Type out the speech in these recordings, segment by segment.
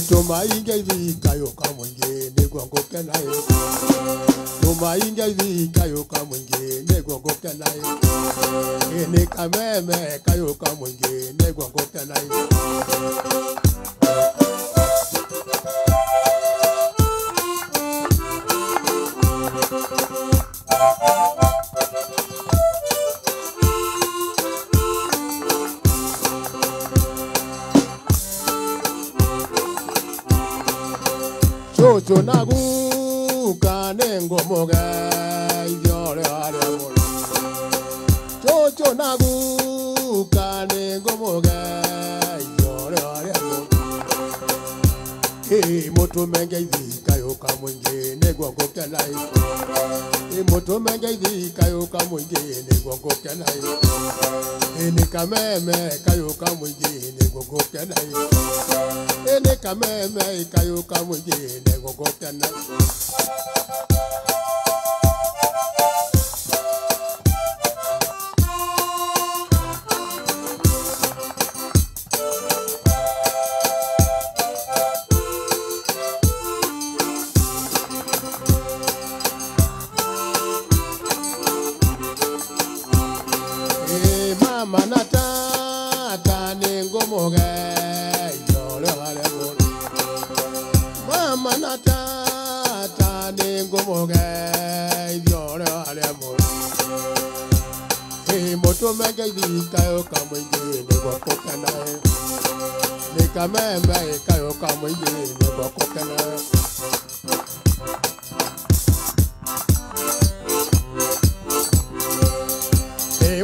Tumaingia hivi kayoka mwingi nigwanguke naye. Tumaingia hivi kayoka mwingi nigwanguke naye. Ni kameme kayoka mwingi nigwanguke naye. Chocho nagu kanengo moga yore ale amor. Chocho nagu kanengo moga yore ale amor. Moto menga hivi kayoka mwingi negwanguke naye. Moto menga hivi kayoka mwingi negwanguke naye. Ni kameme kayoka mwingi negwanguke naye. Ene kameme kayoka mwingi negwanguke naye. Mama nata nengo moga yore ale amor. Mama nata nengo moga yore ale amor. Moto menga hivi kayoka mwingi negwanguke naye. Ni kameme kayoka mwingi negwanguke naye.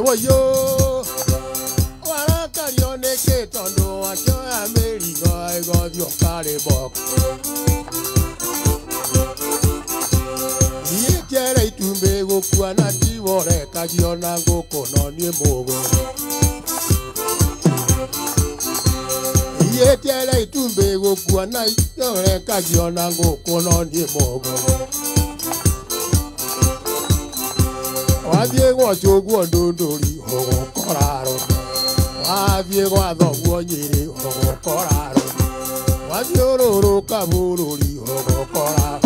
Woyo warakariyo neke tondo wakyo Amerigo ego dio kare bok. Yekere itumbe gokua na diwore kagio na ngoko no nie mogo. Yekere itumbe gokua na diwore kagio na ngoko no nie mogo. Waviego choguo ndondori hogo koraro. Waviego adhoguo nyiri hogo koraro. Waviororo kabururi hogo koraro.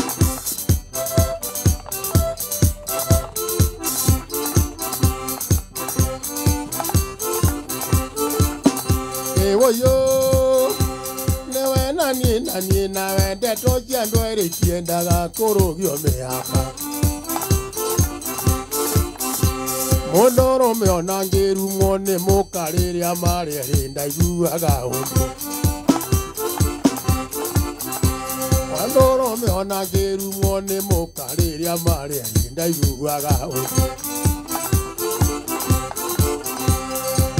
Woyo newe nani nawe deto jando ere chiendaga korogio meaka. Mondoro me onangeru mone mokarere amare rinda yuaga hondo. Mondoro me onangeru mone mokarere amare rinda yuaga hondo.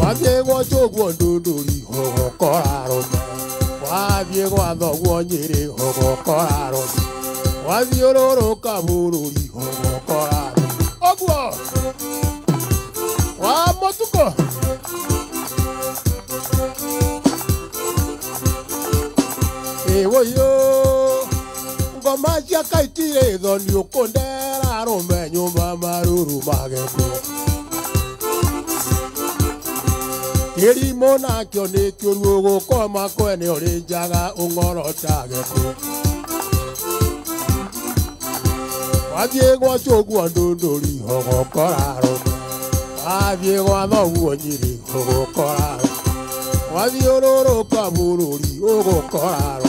Waviego choguo ndondori hogo koraro. Waviego adhoguo nyiri hogo koraro. Waviororo kabururi hogo koraro. Ogwo wa motuko woyo ngoma cia kaitire thoni ukondera rume nyumba maruru mageko. Kirimo nakyo nikyo gukoma kwene uri njaga ung'orotageko. Waviego choguo ndondori hogo koraro. Waviego adhoguo nyiri hogo koraro. Waviororo kabururi hogo koraro.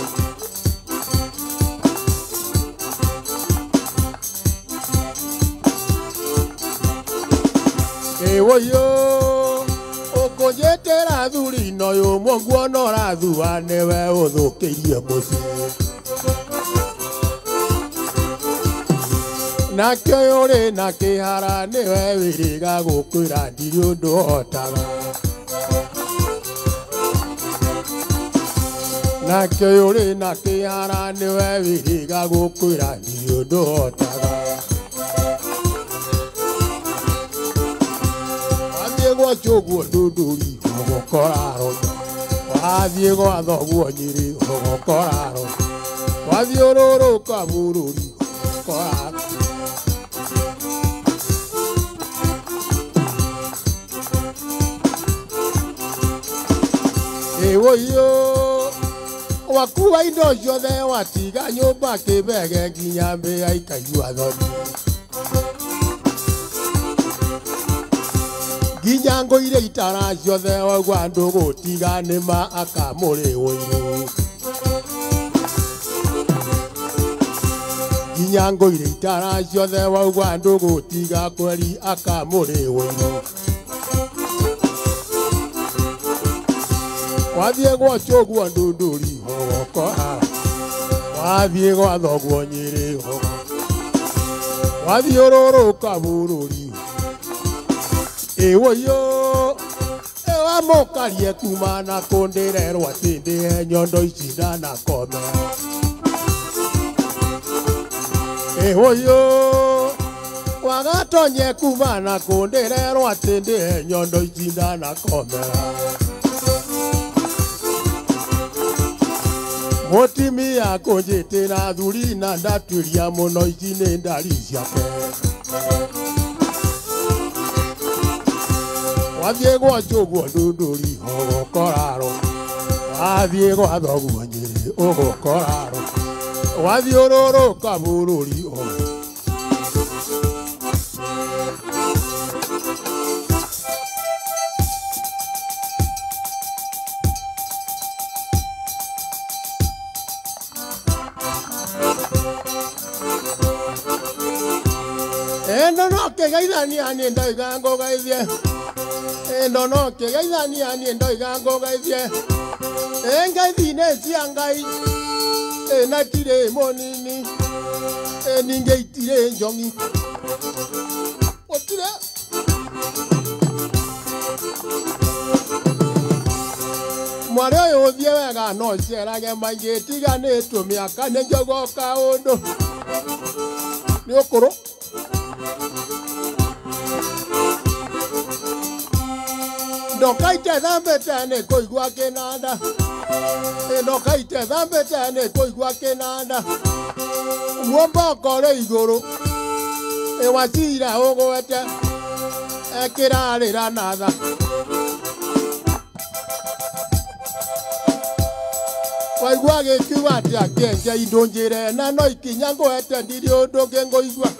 Woyo okonjetera thuri no yo mwangu no rathua newe uthukirie mucii. Nakyo yore na kihara niwe wiriga gukwira ndiri undu hotaga. Nakyo yore na kihara niwe wiriga gukwira ndiri undu hotaga. Waviego choguo ndondori hogo koraro. Waviego adhoguo nyiri hogo koraro. Waviororo kabururi hogo koraro. Woyo Wakua indo ciothe watiga nyũmba kĩbege nginya mbĩa ikaigua thoni nginya ngũire itara ciothe waigua andũ gũtiga nĩma akamũrĩ ũiru nginya ngũire itara ciothe waigua andũ gũtiga kweri akamũrĩ ũiru wathiĩ gwa cũguo Ndũndũri hogokora wathiĩ gwa thoguo Nyĩrĩ hogo wathiũrũrũka bũrũri ĩwũyũ ĩwamũkarie kuma na kũndĩrerwo atĩ ndĩhe nyondo ici ndanakome ĩwũyũ wagatonye kuma na kũndĩrerwo atĩ ndĩhe nyondo ici ndanakome Mũtumia kũnjĩtĩra thuri na ndatuĩria mũno ici nĩ ndari ciake wathiĩ gwa cũguo Ndũndũri ũgũkorarwo wathiĩ gwa thoguo Nyĩrĩ ũgũkorarwo wathiũrũrũka bũrũri no kegaithania ni ndoiga ngũgeithie no kegaithania ni ndoiga ngũgeithie ngeithi nĩ cia Ngai na tirĩ mũnini ningĩ itirĩ njongi gũtirĩ mwarĩ ũyũ ũthiĩ wega no ciarage maingĩ tiganĩtwo mĩaka nĩ njogoka ũndũ nĩ ũkũrũ Ndokaite thambete nĩ kũigua kĩnanda ndokaite thambete nĩ kũigua kĩnanda muomboko rĩ igũrũ wacira ũgwete kĩrarĩra na tha waigua gĩkiuga atĩ akĩenja indũnjĩre na no ikinya ngwete ndirĩ ũndũ ũngĩ ngũigua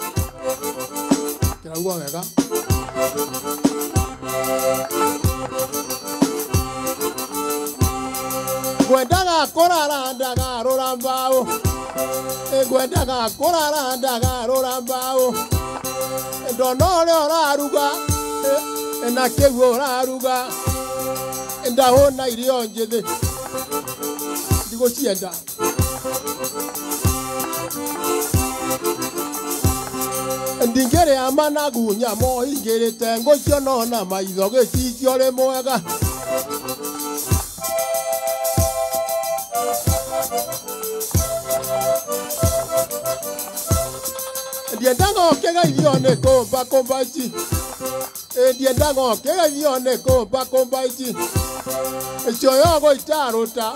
kĩraigua wega Gwendaga kũrara ndagarũra mbaũ Gwendaga kũrara ndagarũra mbaũ ndona ũrĩa ũraruga na kĩguo ũraruga ndahũna irio njĩthĩ ndigũcienda ndingĩrĩa managu nyamo ingĩrĩte ngũciona na maitho gĩcicio rĩ mwega ndiendaga ũkĩgeithio nĩ kũmba ici ndiendaga ũkĩgeithio nĩ kũmba ici cioyo gũitarũta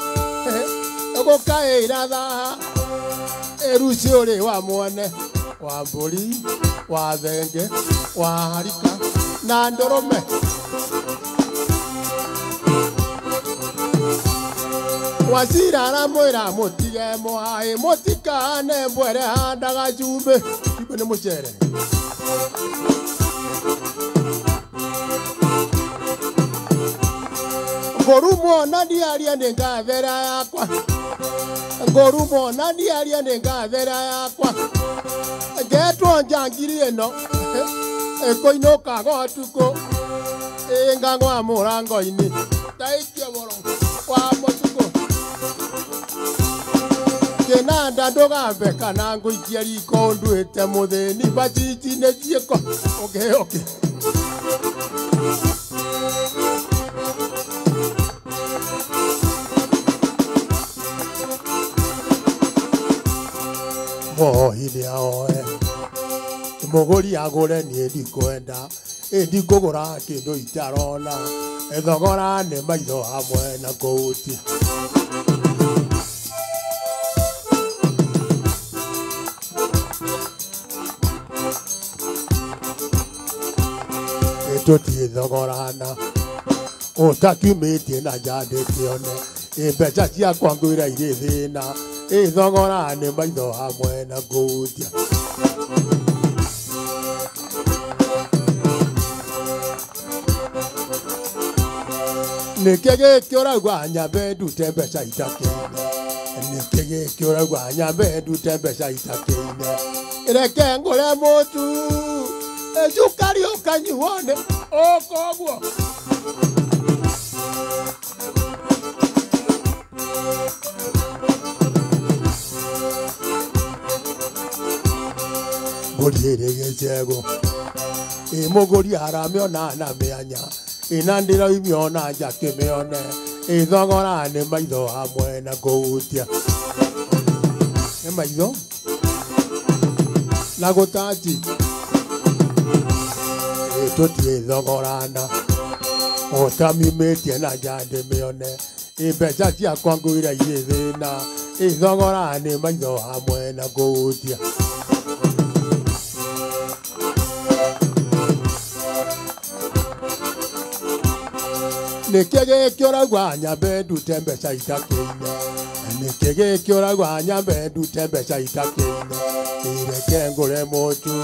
gũkaĩra thaha rũciũ ũrĩ wa mwene wa mbũri wa thenge wa harika na ndũrũme wacira aramwĩra mũtige mũhaĩ mũtikane mbwere handaga cumbĩ cumbĩ nĩ mũcere ngũrumwo na ndiaria nĩ ngathera yakwa ngũrumwo na ndiaria nĩ ngathera yakwa ngetwo njangiri ĩno ĩkũinũka gotukũ ngagwa mũrango-inĩ taikio boro wa mũtukũ kĩnanda ndũgambe kana ngũikia riko nduĩte mũthĩni bacici-inĩ ciĩko okay mohire oe mũgũri agũre niĩ ndikwenda ndikũgũra kĩndũ itarona thogora nĩ maitho hamwe na kũhutia tũtiĩ thogorana ũtakiumĩtie na njandĩke one Mbeca cia kwangũĩra irĩ thĩna thogora nĩ maitho hamwe na ngũndia. Nĩkĩ gĩkĩ ũrauga nyambe ndute mbeca itakĩine, nĩkĩ gĩkĩ ũrauga nyambe ndute mbeca itakĩine, reke ngũre mũtu cukari ũkanyuo nĩ ũkoguo. Mbũri ĩrĩ gĩcegũ mũgũri aramĩona na mĩanya na ndĩroimĩona nja kĩmĩone thogora nĩ maitho hamwe na kũhutia. Nĩ maitho na gũtanji tũtirĩ thogorana ũtamiumĩtie na nja ndĩmĩone mbeca ciakwa ngũĩra irĩ thĩna thogora nĩ maitho hamwe na kũhutia. Nĩkĩ gĩkĩ ũrauga nyambe ndute mbeca itakĩine, nĩkĩ gĩkĩ ũrauga nyambe ndute mbeca itakĩine, reke ngũre mũtu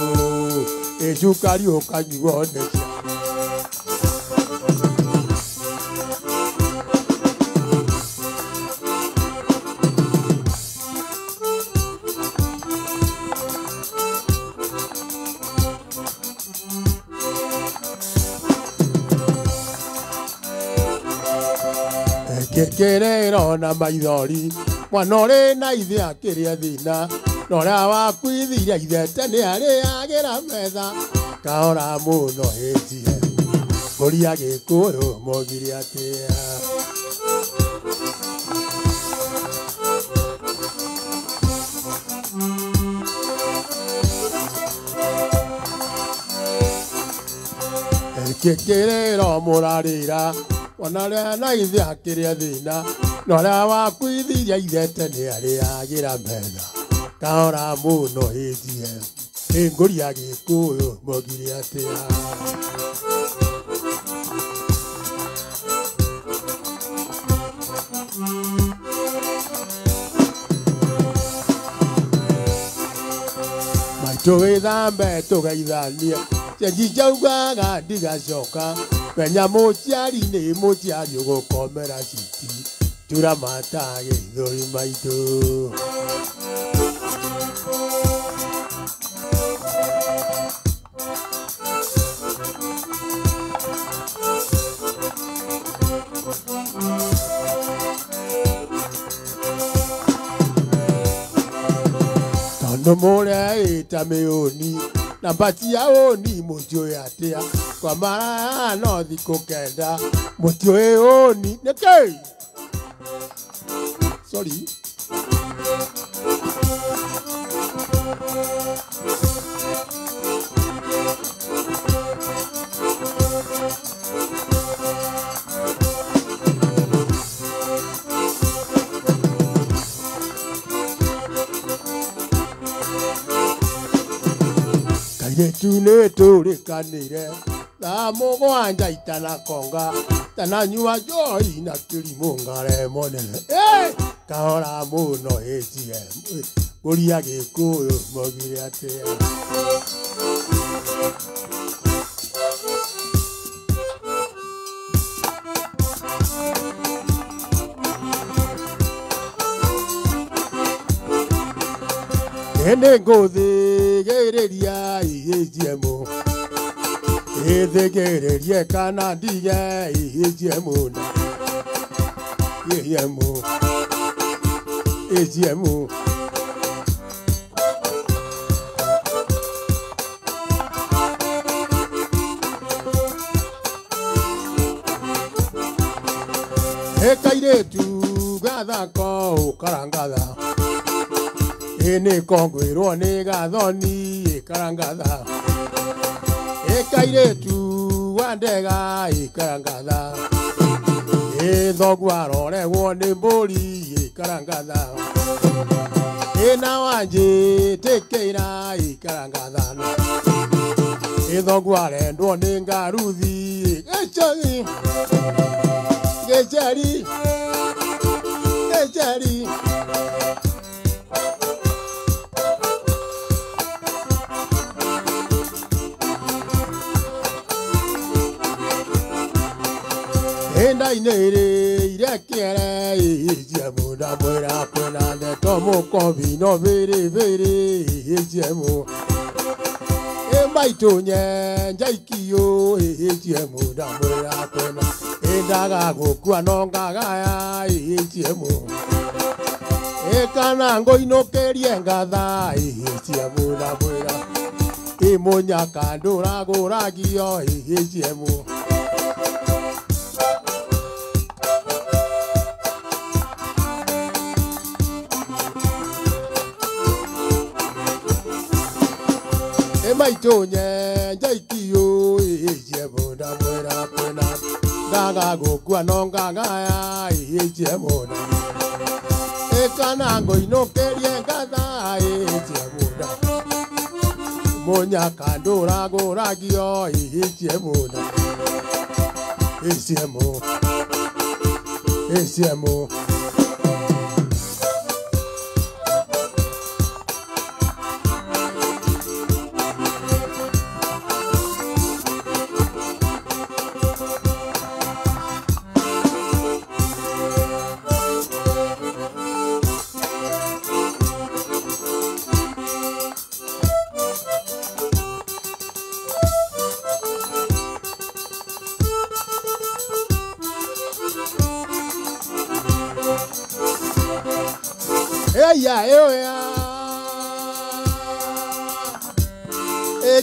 cukari ũkanyuo nĩ ciana. Kĩrĩro na maithori mwana ũrĩ na ithe akĩrĩa thĩna, na ũrĩa wakuithire ithe tene arĩagĩra metha, kahora mũno hĩtie mbũri ya Gĩkũyũ maugire atĩa. Kĩrĩro mũrarĩra mwana ũrĩa na ithe akĩrĩa thĩna, na ũrĩa wakuithirie ithe tene arĩagĩra metha, kahora mũno hĩtie mbũri ya Gĩkũyũ maugire atĩa. Maitũ wĩthambe tũgeithanie cenji njaugaga ndigacoka, menya mũciari nĩ mũciari ũgũkomera citi turamata gĩthũri maitũ. Tondũ mũreĩta mĩũni na mbatia ũni mũtiũĩ atĩa, kwa mara no thikũ kenda mũtiũĩ ũni nĩkĩ. Sorry. Kairĩtu nĩ tũrĩkanĩire thaa mũgwanja itanakonga, tananyua njohi na kĩrimũ ngare monene kahora mũno hĩtie mbũri ya Gĩkũyũ maugire atĩa. Nĩ ngũthigĩrĩria ihĩciemũ ithigĩrĩrie kana ndige ihĩciemũ ihĩciemũ kairĩtu gathako ũkarangatha nĩ kongwĩrwo nĩ gathoni ĩkarangatha, kairĩtu wa ndega ĩkarangatha, thoguo aroregwo nĩ mbũri ĩkarangatha, na wanjĩtĩkĩra ĩkarangatha, thoguo arendwo nĩ ngaruthi gĩcari Jerry. And I need it, Jamuda, Buena, the Tomo Covi, no very, Jamu. And my Tonya, Jaikio, Jamuda, Buena, and Dagago, Guanonga, Jamu. Ekanango no Keriangada, Jamuda, Buena. Emonya Kandura, Goragio, Jamu. My Tonya, Jaikio, Jamuda, Buena, Buena, Dagago, Guanonga, Jamuda. Ekanango no Keriangada, Jamuda. Monya Kandura, Goragio, Jamuda. Jamu.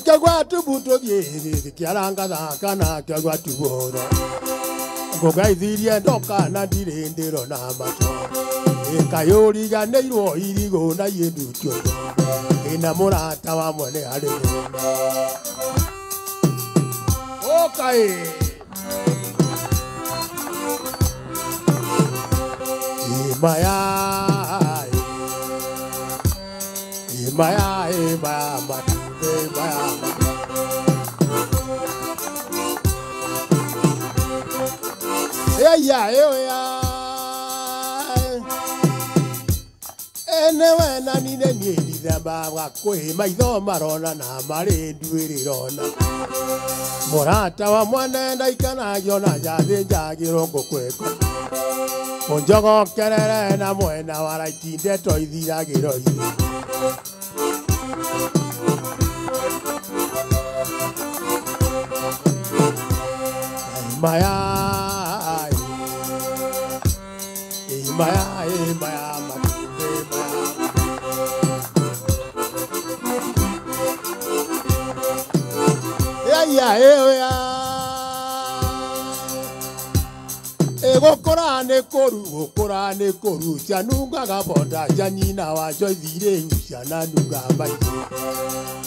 Kagwatu buto bieri, kiaranga da kana kagwatu boro. Gogaiziria doka na direndero na macho. Kayori ga neiro irigo na yedu chodo. Enamora tawa mone hale. Okay. Enewe na nine niedi damba wakwe maido marona na mare duirirona. Morata wa mwane ndaikana yona jade jagirongo kweko. Monjogo kerere na mwena waraitinde toithira giroi. Korane koru chanunga gabonda janina wa joithire ushananunga bai.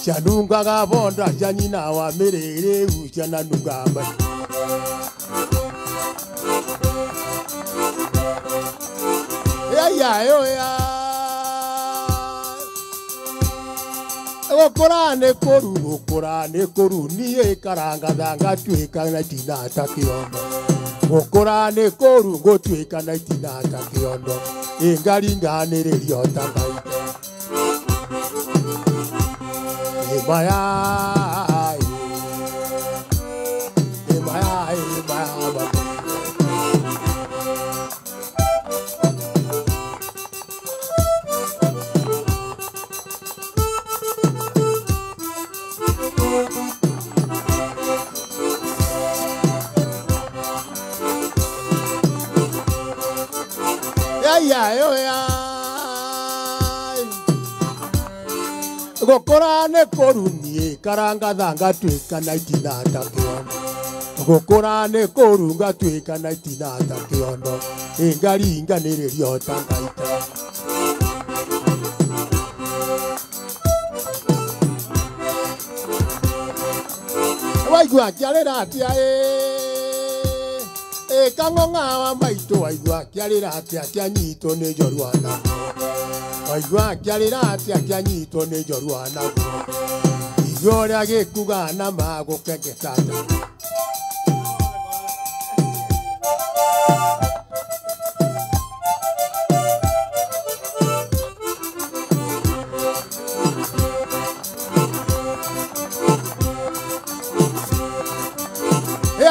Chanunga gabonda janina wa merere ushananunga bai. Korane koru ni karanga danga tuika na tina takiondo. Korane koru go tuika na tina takiondo. Ingaringa nererio takaita. Gokorane koruni karanga danga tuika na itina takiondo. Gokorane korunga tuika na itina takiondo. Ingari inga nererio takaita. Waigua kiarera atia kangonga wa maito waigua kiarera atia kianyito ne joruana. Waigua kiarera atia kianyito ne joruana. Igore agekuga na mago keketata.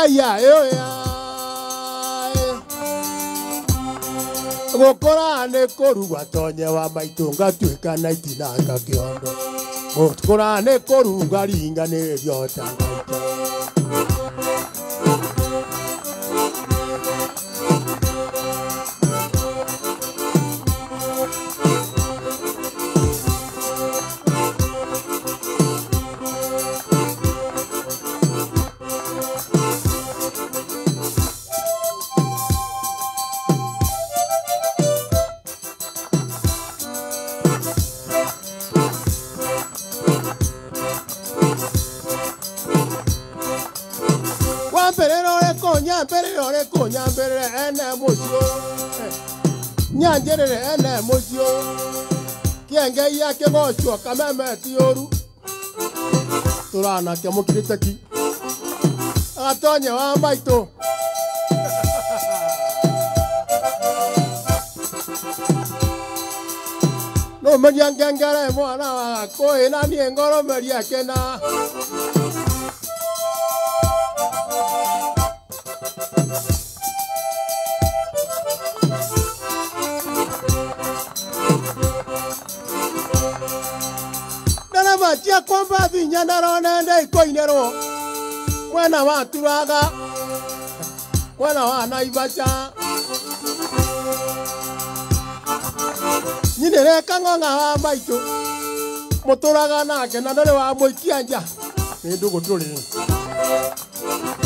aya ya gukora ne korugwa tonye wa maitunga twika na itinanga kiondo gukora ne koruga ringa ne ryota Perere konya perere ene mosio nyanjere ene mosio kienge ya ke mosio kameme tioru turana ke mokiritaki atonye wa maito no manyangangara mwana wa ko ina ni ngoro meria kena tia kwamba vinyana ronende ikoinero mwana wa turaga mwana wa Naivasha nyinere kangonga wa maito muturaga nake na ndore wa moikia nja ni ndugu turi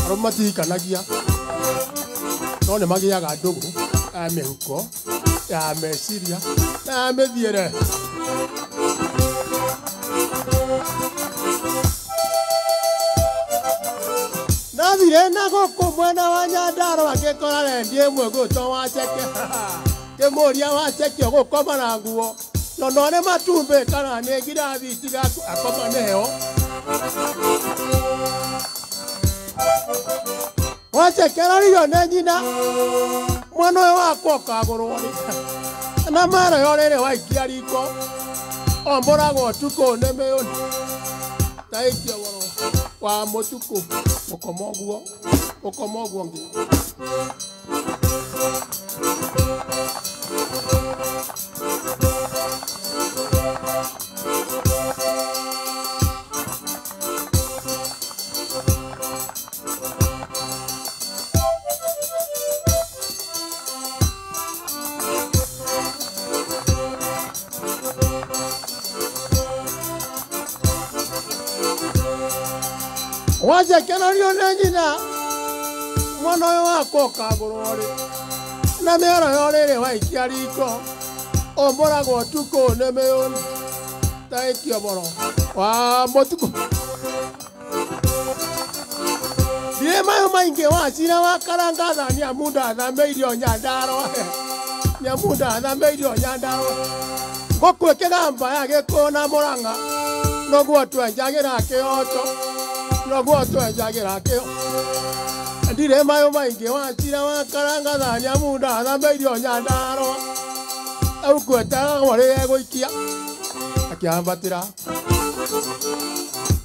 aromati kanagia no ne magiaga ndugu amenko ya mesiria na methiere Navire na goko mwana wa Nyandaro agekora rendie mwego to wa cheke ke moria wa cheke gukoma na nguo no none matumbe kana ne girathi tiga akoma neo wa cheke rio ne nyina mwana wa koka gorori na mara yorere wa ikiariko ombora go tuko ne meoni taikio woro wa motuko okomoguo ngi waje kenario nanyina mwana wa koka gorori na mero yorere wa ikiariko ombora go tuko ne meon taikio boro wa motuko die mayo mainge wa sina wa karanga na nya muda na meirio Nyandaro nya muda na meirio Nyandaro gokwe gamba yake kona moranga no gwo twenjagira kioto Robo to enjagira kio ndire mayo mainge wa tira wa karanga thanya muda na meirio Nyandaro au kweta gore goikia akiambatira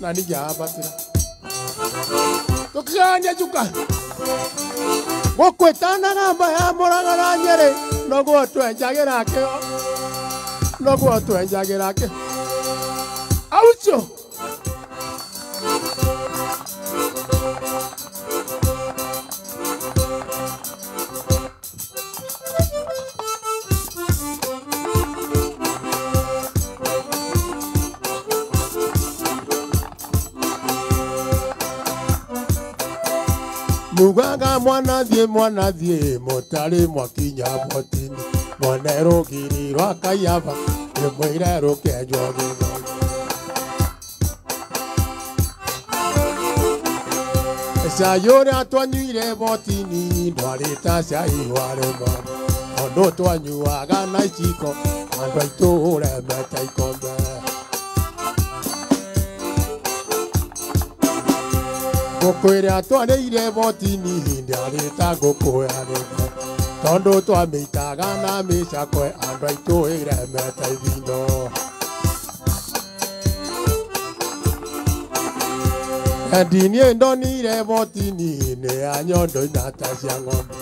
na ningiambatira tukanya juka gokweta na gamba ya moranga na Nyeri no gwo to enjagira kio aucho Mugaga mwana thie motari mwakinya botini mwanero giri rwakayaba mwire rukenjwo githo Sayore atwanyuire botini ndwarita cai warema ondo twanyuaga na iciko andu aitu uremete ikombe Gukwire atwarire botini ndarita gukwirarite tondu twamitaga na micakwe andu aitu iremete ithindo Ndini ndonire motini ne anyondo natasha ngombe.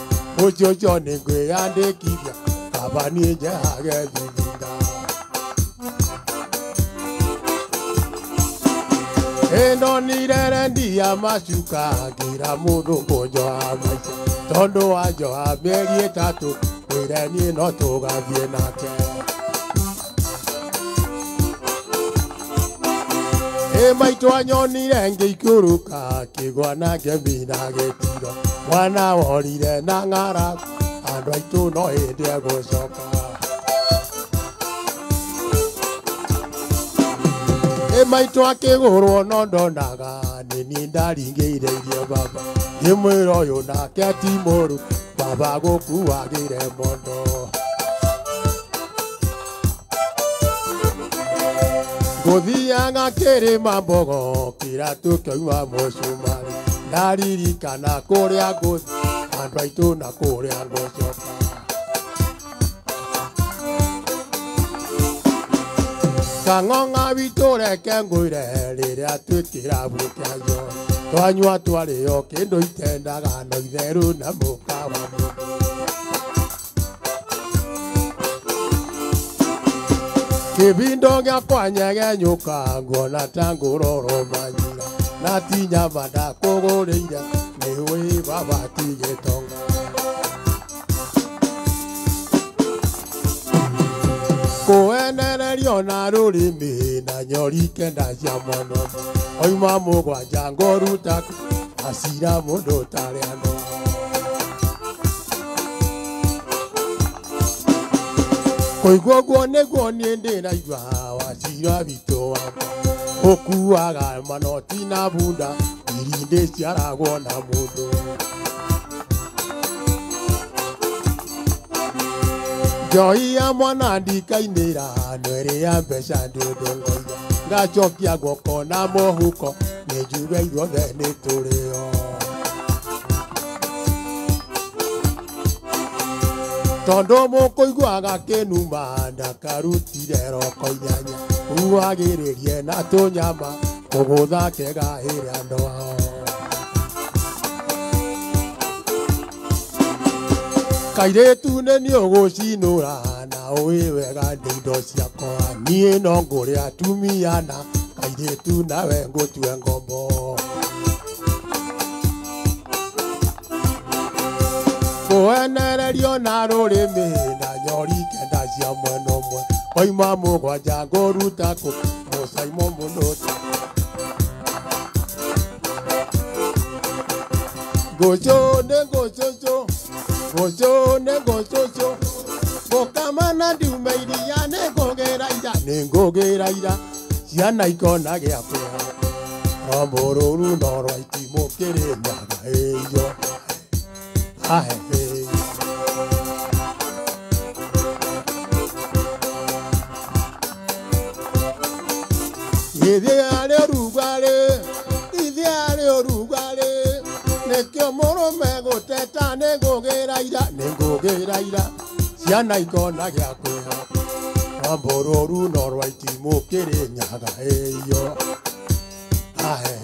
Ojojo ne gwe ande kibya kabani jage bibinda. Ndonire ndia mashuka gira mudu bojo amaja. Tondo ajo aberi tatu wireni no toga vienake. Maito anyonire ngikuruka kigwana gebina getiro. Mwana worire na ngara andu aitu no hinde gucoka. Maito akigurwo no ndonaga nini ndaringire irio baba. Imwiro uyu nake ti muru baba gukuagire mondo. Guthiaga kirima mbogo kiratu kiuma mucumari. Ndaririkana kuria nguthi andu aitu na kuria ngucoka. Kang'ong'a witu reke ngwire riria twikira bukiayo. Twanyua twario kindu itendaga no itheru na mukawa mundu. Kibindo giakwa nyegenyuka nguona ta nguroro manyira. Na ti nyama ndakugurire niwi baba ti gitonga. Kuenererio na rurimi na nyori kenda cia mono. Oima mugwanja ngoruta asira mundu tari ano. Koigwo guo niguo nie ndiraigua wacira bitu wakwa. Ukuaga manoti na bunda irinde ciaragwo na mundu. Njoi ya mwana ndikainira nwere ya mbeca ndundungoia. Ngacokia guoko na muhuko ninjuge iruothe niturio. Tondo mukuiguaga kinuma ndakarutire roko inyanya. Uagiririe na tunyama kugutha kegahire andu ao. Kairetu nĩ ũgũcinũra na ũĩ wega ndĩ indo ciakwa. Niĩ no ngũrĩ atumia na kairetu nawe ngũtue ngombo. Kũenererio na rũrĩmĩ na nyori kenda cia mwena ũmwe. Oima mũgwanja ngũruta kũ mũcaimo mũnũti. Ngũcũ nĩ ngũcũcũ Gojo ne gojo, gokamana diumeiria ne gogeraira, ciana ikona giakwa. Romboruru noro itimo kirenyaga eyo. Ahe. Ideale orugale. Nekio moro mego teta negogeraira ciana ikona giakwa. Romboruru noro itimo kirenyaga eyo. Ahe.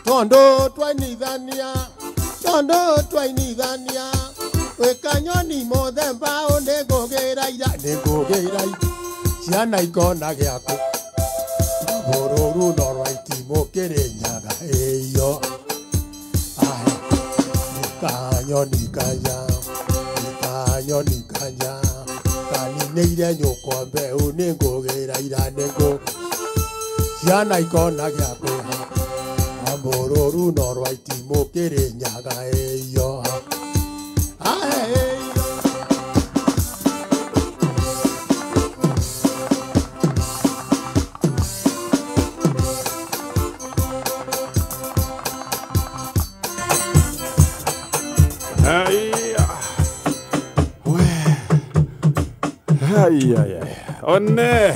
Tondo twainithania wekanyoni mothemba o negogeraira ciana ikona giakwa. Romboruru noro itimo kirenyaga eyo. Ahe. Nikanyoni kanya kanineire nyukwa mbeu ningogeraira nego ciana ikona giakwa. Romboruru noro itimo kirenyaga eyo. Ahe. One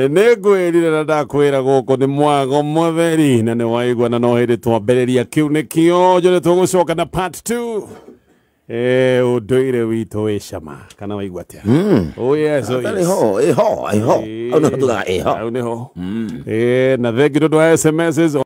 negwirire na ndakwira guku ni mwago mutheri na ni waigua na no hindi twambiriria kiu nikio njore tugucoka na part 2 Unduire witũ wĩ cama kana waigua atĩa? Oh yes, oh yes. Iho. Au nĩho tugaga iho. Au nĩho. Na thengi nĩ ũndũ wa SMSs